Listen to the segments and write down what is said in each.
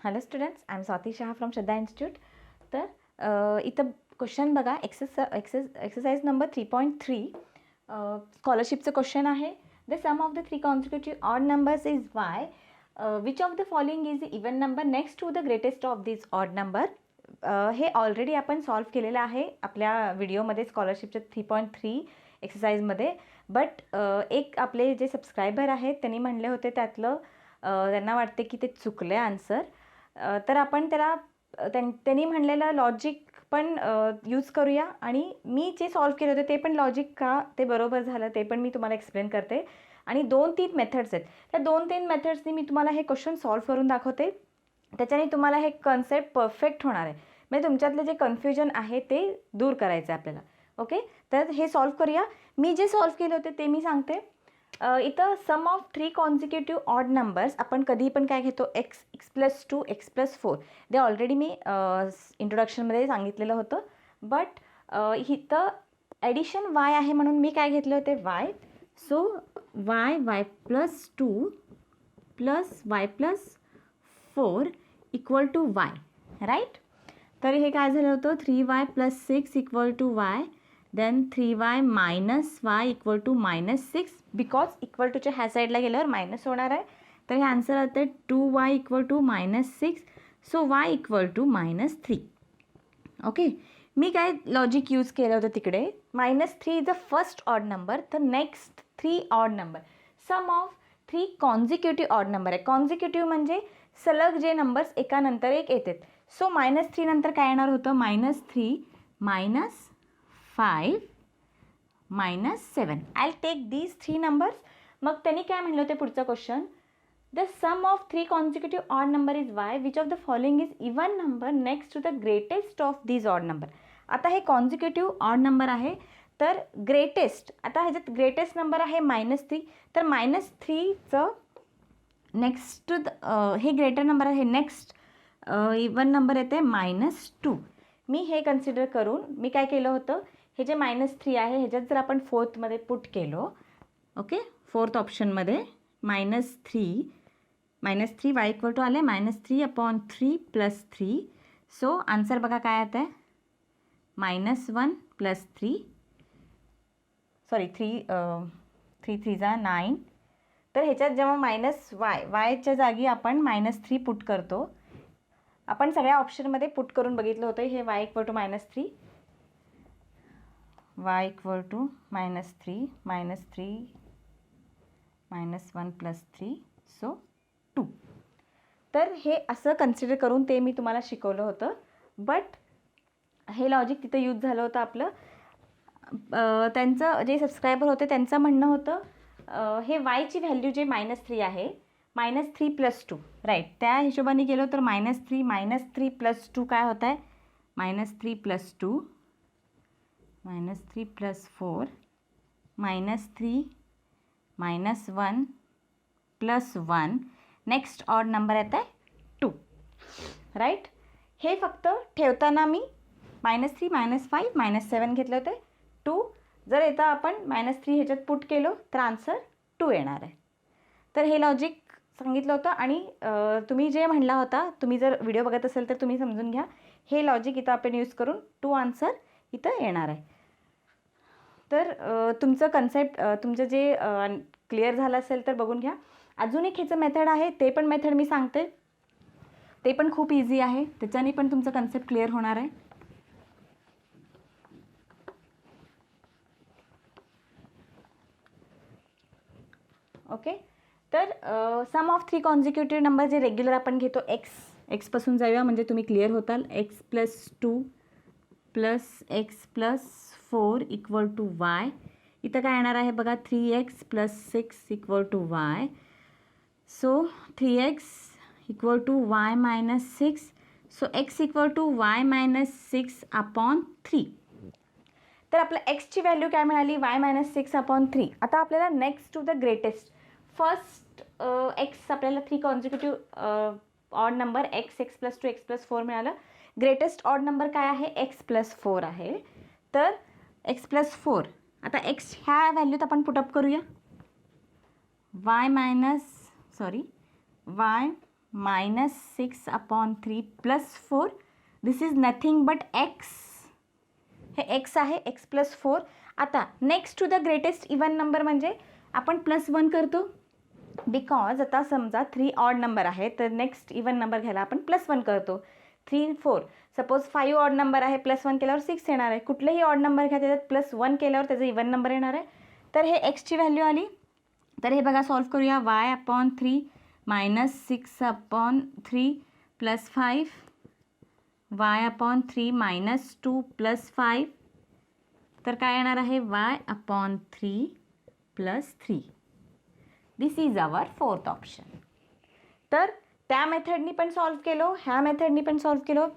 Hello students, I am Swati Shah from Shraddha institute. तर इथं question बघा, एक्सरसाइज नंबर 3.3 स्कॉलरशिपचं क्वेश्चन आहे. The sum of the 3 consecutive odd numbers is y. Which of the following is even number next to the greatest of this odd number. हे already आपण solve केलेलं आहे आपल्या व्हिडिओमध्ये स्कॉलरशिपच्या 3.3 एक्सरसाइजमध्ये. बट एक आपले जे सबस्क्रायबर आहेत त्यांनी म्हणले होते त्यातलं त्यांना वाटते की ते चुकले आन्सर. तर आपण त्याला त्यांनी म्हणलेलं लॉजिक पण यूज करूया आणि मी जे सॉल्व्ह केलं होतं ते पण लॉजिक का ते बरोबर झालं ते पण मी तुम्हाला एक्सप्लेन करते. आणि 2-3 मेथड्स आहेत, त्या 2-3 मेथड्सनी मी तुम्हाला हे क्वेश्चन सॉल्व्ह करून दाखवते. त्याच्याने तुम्हाला हे कन्सेप्ट परफेक्ट होणार आहे. म्हणजे तुमच्यातलं जे कन्फ्युजन आहे ते दूर करायचं आहे आपल्याला. ओके, तर हे सॉल्व्ह करूया. मी जे सॉल्व्ह केले होते ते मी सांगते. इथं सम ऑफ 3 कॉन्सिक्युटिव्ह ऑड नंबर्स आपण कधी पण काय घेतो, x+2 x+4. ते ऑलरेडी मी इंट्रोडक्शनमध्ये सांगितलेलं होतं. बट इथं ॲडिशन y आहे म्हणून मी काय घेतले होते, y. So y+2 + y+4 = y, right. तर हे काय झालं होतं, 3y + 6 = y. Then 3y - y = -6. Because equal टूच्या ह्या साईडला गेल्यावर मायनस होणार आहे. तर हे आन्सर होते 2y = -6. So y = -3. ओके, मी काय लॉजिक यूज केलं होतं तिकडे. -3 is the first odd number. तर next 3 odd number, sum of 3 consecutive odd number आहे. कॉन्सिक्युटिव्ह म्हणजे सलग जे नंबर्स एकानंतर एक येतात. सो -3 नंतर काय येणार होतं, -3 -5 -7. I take these 3 numbers. मग त्यांनी काय म्हणलं होते पुढचा question, the sum of 3 consecutive odd number is y. Which of the following is even number next to the greatest of these odd number. आता हे कॉन्सिक्युटिव्ह ऑड नंबर आहे. तर ग्रेटेस्ट, आता ह्याच्यात ग्रेटेस्ट नंबर आहे -3. तर -3चं नेक्स्ट हे greater number आहे. नेक्स्ट इवन नंबर येते -2. मी हे कन्सिडर करून मी काय केलं होतं, हे जे -3 आहे ह्याच्यात जर आपण फोर्थमध्ये पुट केलो, ओके, फोर्थ ऑप्शनमध्ये -3 y = आले -3/3 + 3. सो आन्सर बघा काय येतं आहे, -1 + 3 3 × 9. तर ह्याच्यात जेव्हा -yच्या जागी आपण -3 पुट करतो. आपण सगळ्या ऑप्शनमध्ये पुट करून बघितलं होतं. हे y = -3, y = -3 -1 + 3. सो 2. तर हे असं कन्सिडर करून ते मी तुम्हाला शिकवलं होतं. बट हे लॉजिक तिथं यूज झालं होतं आपलं. त्यांचं जे सबस्क्रायबर होते त्यांचं म्हणणं होतं हे yची व्हॅल्यू जे -3 आहे, -3 + 2, राईट, त्या हिशोबाने गेलो तर -3 + 2 काय होत आहे, -3 + 2 -3 + 4 -3 -1 + 1. नेक्स्ट ऑड नंबर येत आहे 2, राईट. हे फक्त ठेवताना मी -3 -5 -7 घेतले होते. 2 जर येतं आपण -3 ह्याच्यात पुट केलो तर आन्सर 2 येणार आहे. तर हे लॉजिक सांगितलं होतं. आणि तुम्ही जे म्हणला होता, तुम्ही जर व्हिडिओ बघत असेल तर तुम्ही समजून घ्या. हे लॉजिक इथं आपण यूज करून 2 आन्सर इथं येणार आहे. तर तुमचं कन्सेप्ट तुमचं जे क्लिअर झालं असेल तर बघून घ्या. अजून एक ह्याचं मेथड आहे, ते पण मेथड मी सांगते. ते पण खूप इझी आहे, त्याच्याने पण तुमचं कन्सेप्ट क्लिअर होणार आहे. ओके, तर सम ऑफ 3 कॉन्सिक्युटिव्ह नंबर जे रेग्युलर आपण घेतो, एक्सपासून जाऊया म्हणजे तुम्ही क्लिअर होताल. x+2 + x+4 = y. इथं काय येणार आहे बघा, 3x + 6 = y. So 3x = y - 6. So x = y - 6/3. तर आपलं एक्सची व्हॅल्यू काय मिळाली, y - 6/3. आता आपल्याला next to the greatest, first X आपल्याला 3 consecutive odd number x+2 x+4 मिळालं. ग्रेटेस्ट ऑड नंबर काय आहे, x+4 आहे. तर x+4, आता x ह्या व्हॅल्यूत आपण पुटअप करूया. y -6/3 + 4. This is nothing but X. हे एक्स आहे, x + 4. आता next to the greatest even number म्हणजे आपण +1 करतो, बिकॉज आता समजा 3 ऑड नंबर आहे तर नेक्स्ट इवन नंबर घ्यायला आपण +1 करतो. 3, 4. सपोज 5 ऑड नंबर आहे, +1 केल्यावर 6 येणार आहे. कुठलेही ऑड नंबर घ्या, त्याच्यात +1 केल्यावर त्याचा इवन नंबर येणार आहे. तर हे एक्सची व्हॅल्यू आली. तर हे बघा सॉल्व करूया. y/3 -6/3 + 5 y/3 -2 + 5. तर काय येणार आहे y/3 + 3. This is our fourth option. तर त्या मेथडनी पण सॉल्व केलो, ह्या मेथडनी पण सॉल्व केलो.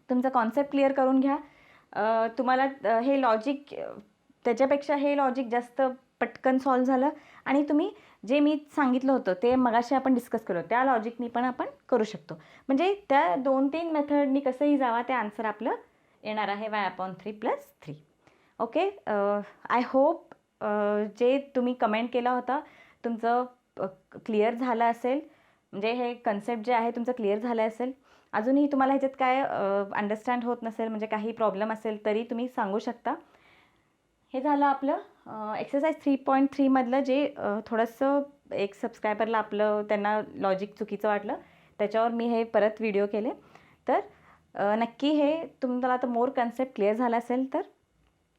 तुमचा कॉन्सेप्ट क्लिअर करून घ्या. तुम्हाला हे लॉजिक, त्याच्यापेक्षा हे लॉजिक जास्त पटकन सॉल्व झालं. आणि तुम्ही जे मी सांगितलं होतं ते मगाशी आपण डिस्कस केलं, त्या लॉजिकनी पण आपण करू शकतो. म्हणजे त्या 2-3 मेथडनी कसंही जावा, ते आन्सर आपलं येणार आहे y/3 + 3. ओके. आय होप जे तुम्ही कमेंट केला होता तुमचं क्लिअर झालं असेल. म्हणजे हे कन्सेप्ट जे आहे तुमचं क्लिअर झालं असेल. अजूनही तुम्हाला ह्याच्यात काय अंडरस्टँड होत नसेल, म्हणजे काही प्रॉब्लेम असेल तरी तुम्ही सांगू शकता. हे झालं आपलं एक्सरसाइज 3.3 मधलं, जे थोडंसं एक सबस्क्रायबरला आपलं त्यांना लॉजिक चुकीचं वाटलं, त्याच्यावर मी हे परत व्हिडिओ केले. तर नक्की हे तुम्हाला आता मोर कन्सेप्ट क्लिअर झाला असेल तर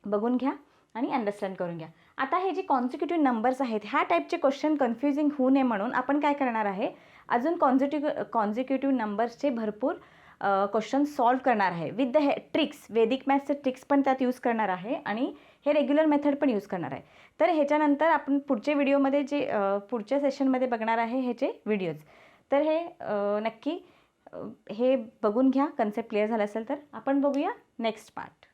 बघून घ्या आणि अंडरस्टँड करून घ्या. आता हे जे कॉन्सिक्युटिव्ह नंबर्स आहेत, ह्या टाईपचे क्वेश्चन कन्फ्युजिंग होऊ नये म्हणून आपण काय करणार आहे, अजून कॉन्सिक्युटिव्ह नंबर्सचे भरपूर क्वेश्चन सॉल्व करणार आहे विथ द ट्रिक्स. वेदिक मॅथ्सचे ट्रिक्स पण त्यात यूज करणार आहे आणि हे रेग्युलर मेथड पण यूज करणार आहे. तर ह्याच्यानंतर आपण पुढच्या व्हिडिओमध्ये जे पुढच्या सेशनमध्ये बघणार आहे ह्याचे व्हिडिओज. तर हे नक्की हे बघून घ्या. कन्सेप्ट क्लिअर झाला असेल तर आपण बघूया नेक्स्ट पार्ट.